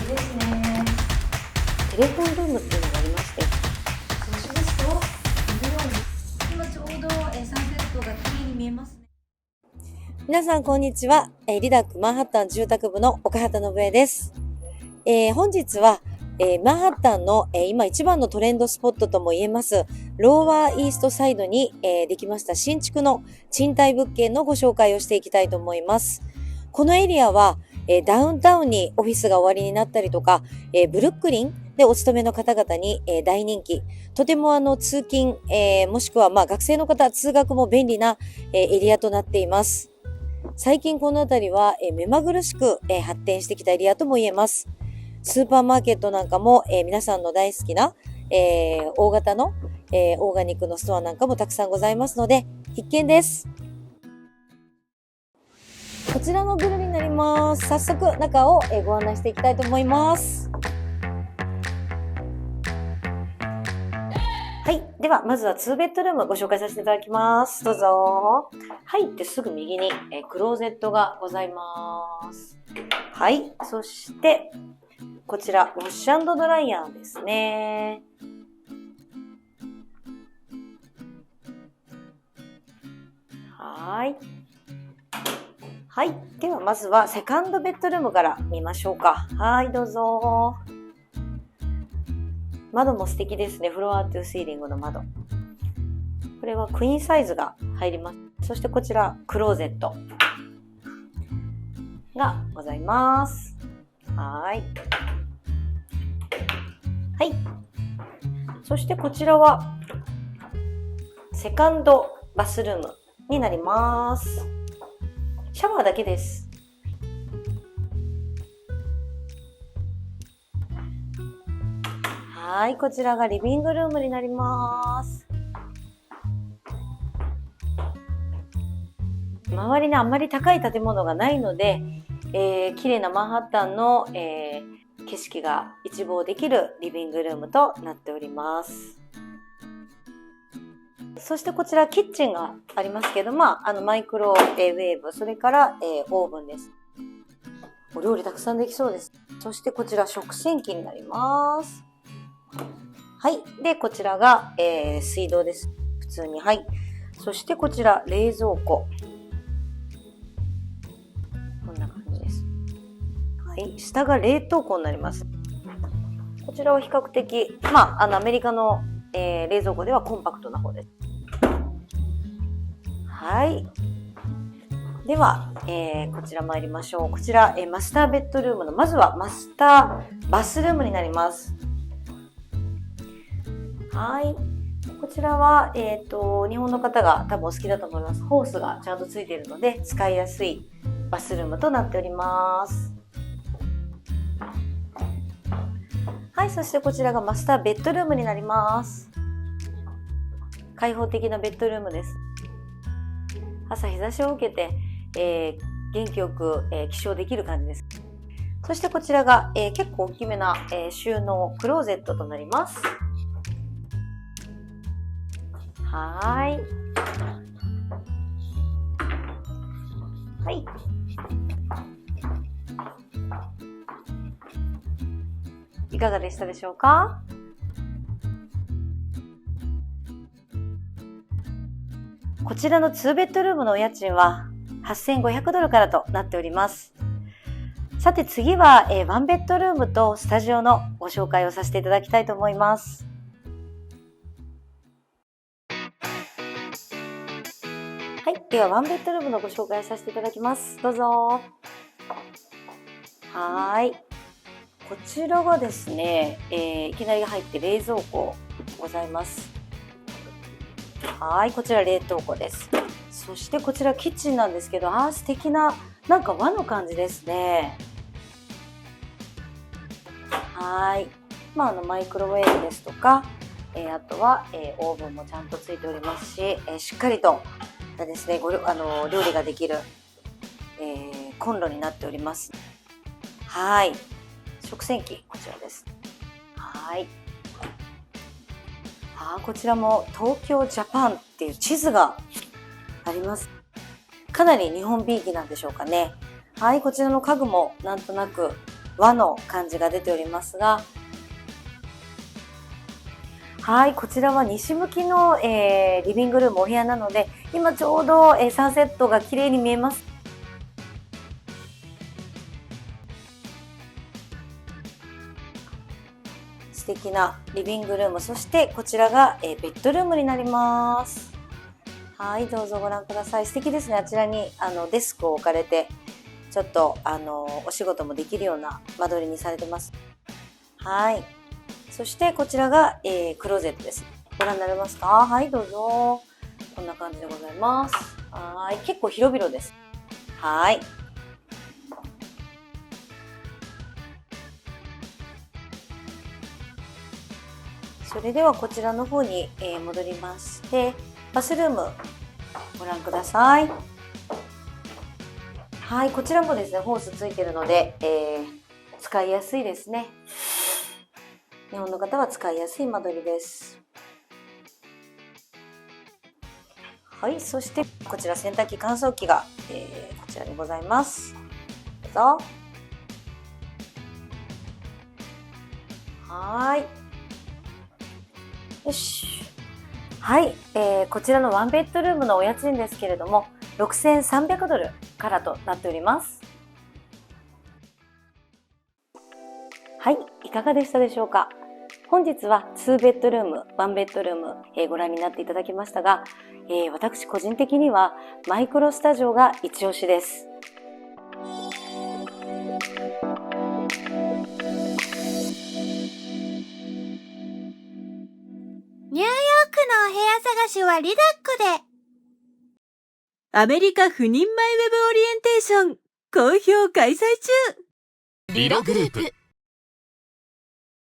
ですね。テレフォンルームっていうのがありまして、そうしますと、このように今ちょうどサンセットが綺麗に見えますね。皆さんこんにちは。リダックマンハッタン住宅部の岡畑信江です。本日は、マンハッタンの、今一番のトレンドスポットとも言えますローワーイーストサイドに、できました新築の賃貸物件のご紹介をしていきたいと思います。このエリアは、ダウンタウンにオフィスが終わりになったりとか、ブルックリンでお勤めの方々に、大人気。とても通勤、もしくは学生の方、通学も便利な、エリアとなっています。最近この辺りは、目まぐるしく、発展してきたエリアとも言えます。スーパーマーケットなんかも、皆さんの大好きな、大型の、オーガニックのストアなんかもたくさんございますので、必見です。こちらのビルになります。早速中を、ご案内していきたいと思います。はい。では、まずは2ベッドルームご紹介させていただきます。どうぞ。入ってすぐ右に、クローゼットがございます。はい。そして、こちら、ウォッシュ&ドライヤーですね。はい。はい。では、まずはセカンドベッドルームから見ましょうか。はい、どうぞ。窓も素敵ですね。フロアトゥーシーリングの窓。これはクイーンサイズが入ります。そしてこちら、クローゼットがございます。はい。はい。そしてこちらは、セカンドバスルームになります。シャワーだけです。はい、こちらがリビングルームになります。周りにあんまり高い建物がないので、綺麗なマンハッタンの、景色が一望できるリビングルームとなっております。そしてこちらキッチンがありますけど、マイクロウェーブ、それから、オーブンです。お料理たくさんできそうです。そしてこちら食洗機になります。はい。で、こちらが、水道です。普通に。はい。そしてこちら冷蔵庫。こんな感じです。はい。下が冷凍庫になります。こちらは比較的、アメリカの、冷蔵庫ではコンパクトな方です。はい。では、こちら参りましょう。こちら、マスターベッドルームの、まずはマスターバスルームになります。はい。こちらは、日本の方が多分お好きだと思います。ホースがちゃんとついているので、使いやすいバスルームとなっております。はい。そしてこちらがマスターベッドルームになります。開放的なベッドルームです。朝日差しを受けて、元気よく、起床できる感じです。そしてこちらが、結構大きめな、収納クローゼットとなります。はい。はい。いかがでしたでしょうか？こちらの2ベッドルームのお家賃は$8,500からとなっております。さて次は、1ベッドルームとスタジオのご紹介をさせていただきたいと思います。はい。では、1ベッドルームのご紹介をさせていただきます。どうぞ。はい。こちらがですね、いきなり入って冷蔵庫ございます。はい。こちら冷凍庫です。そしてこちらキッチンなんですけど、素敵な、なんか和の感じですね。はい。マイクロウェーブですとか、あとは、オーブンもちゃんとついておりますし、しっかりとですね、料理ができる、コンロになっております。はい。食洗機、こちらです。はい。こちらも東京ジャパンっていう地図があります。かなり日本びいきなんでしょうかね。はい。こちらの家具もなんとなく、和の感じが出ておりますが、はい、こちらは西向きの、リビングルームお部屋なので、今ちょうど、サンセットが綺麗に見えます。素敵なリビングルーム、そしてこちらが、ベッドルームになります。はい、どうぞご覧ください。素敵ですね。あちらにデスクを置かれて、ちょっとお仕事もできるような間取りにされてます。はい。そしてこちらが、クローゼットです。ご覧になれますか？はい、どうぞ。こんな感じでございます。はい、結構広々です。はい。それではこちらの方に、戻りまして、バスルームご覧ください。はい、こちらもですね、ホースついてるので、使いやすいですね。日本の方は使いやすい間取りです。はい、そしてこちら洗濯機乾燥機が、こちらでございます。どうぞ。はい。よし。はい、こちらのワンベッドルームのお家賃ですけれども、$6300からとなっております。はい、いかがでしたでしょうか。本日は2ベッドルーム、1ベッドルーム、ご覧になっていただきましたが、私個人的にはマイクロスタジオが一押しです。ニューヨークのお部屋探しはリダックで。アメリカ不妊前ウェブオリエンテーション好評開催中。リドグループ